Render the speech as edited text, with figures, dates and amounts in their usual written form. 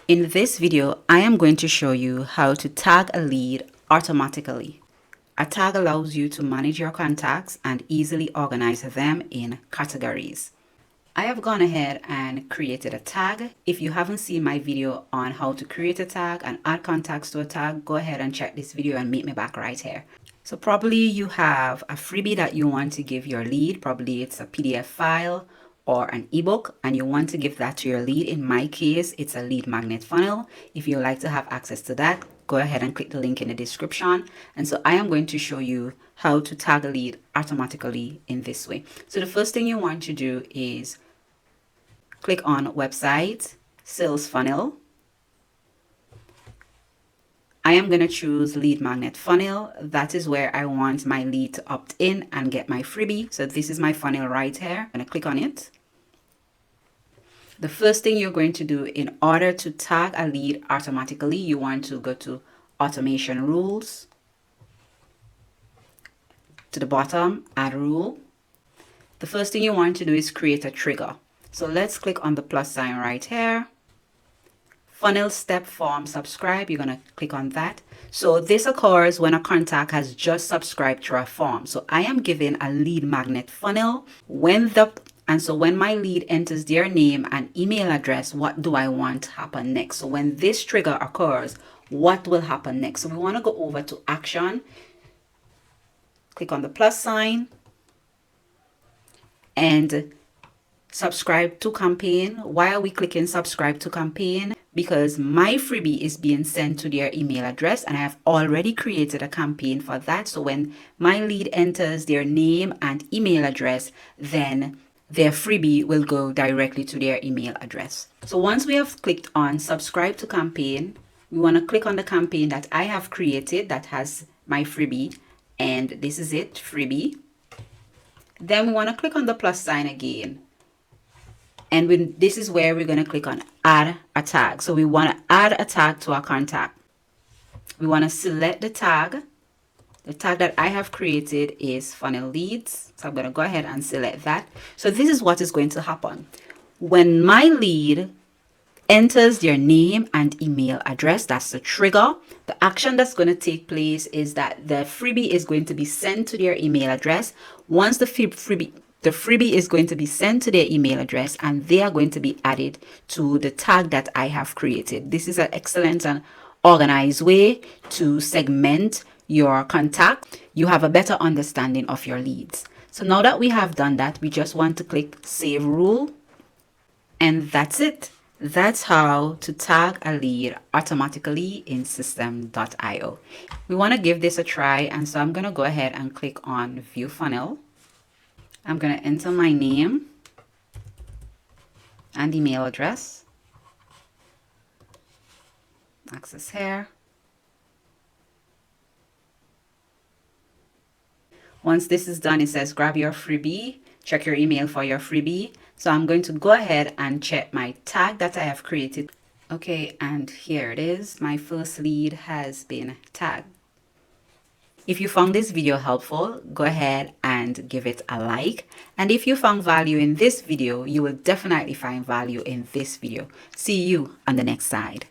In this video, I am going to show you how to tag a lead automatically. A tag allows you to manage your contacts and easily organize them in categories. I have gone ahead and created a tag. If you haven't seen my video on how to create a tag and add contacts to a tag, go ahead and check this video and meet me back right here. So probably you have a freebie that you want to give your lead. Probably it's a PDF file or an ebook and you want to give that to your lead. In my case, it's a lead magnet funnel. If you like to have access to that, go ahead and click the link in the description. And so I am going to show you how to tag a lead automatically in this way. So the first thing you want to do is click on website, sales funnel. I am going to choose lead magnet funnel. That is where I want my lead to opt in and get my freebie. So this is my funnel right here. I'm going to click on it. The first thing you're going to do in order to tag a lead automatically, you want to go to automation rules. To the bottom, add rule. The first thing you want to do is create a trigger. So let's click on the plus sign right here. Funnel step form subscribe. You're going to click on that. So this occurs when a contact has just subscribed to a form. So I am given a lead magnet funnel. So when my lead enters their name and email address, what do I want to happen next? So when this trigger occurs, what will happen next? So we want to go over to action. Click on the plus sign and subscribe to campaign. Why are we clicking subscribe to campaign? Because my freebie is being sent to their email address and I have already created a campaign for that. So when my lead enters their name and email address, then their freebie will go directly to their email address. So once we have clicked on subscribe to campaign, we want to click on the campaign that I have created that has my freebie, and this is it, freebie. Then we want to click on the plus sign again. And this is where we're going to click on add a tag. So we want to add a tag to our contact. We want to select the tag. The tag that I have created is funnel leads. So I'm going to go ahead and select that. So this is what is going to happen. When my lead enters their name and email address, that's the trigger. The action that's going to take place is that the freebie is going to be sent to their email address. Once the freebie is going to be sent to their email address and they are going to be added to the tag that I have created. This is an excellent and organized way to segment your contact. You have a better understanding of your leads. So now that we have done that, we just want to click save rule, and that's it. That's how to tag a lead automatically in Systeme.io. We want to give this a try, and so I'm going to go ahead and click on view funnel. I'm going to enter my name and email address. Access here. Once this is done, it says grab your freebie, check your email for your freebie. So I'm going to go ahead and check my tag that I have created. Okay, and here it is. My first lead has been tagged. If you found this video helpful, go ahead and give it a like. And if you found value in this video, you will definitely find value in this video. See you on the next side.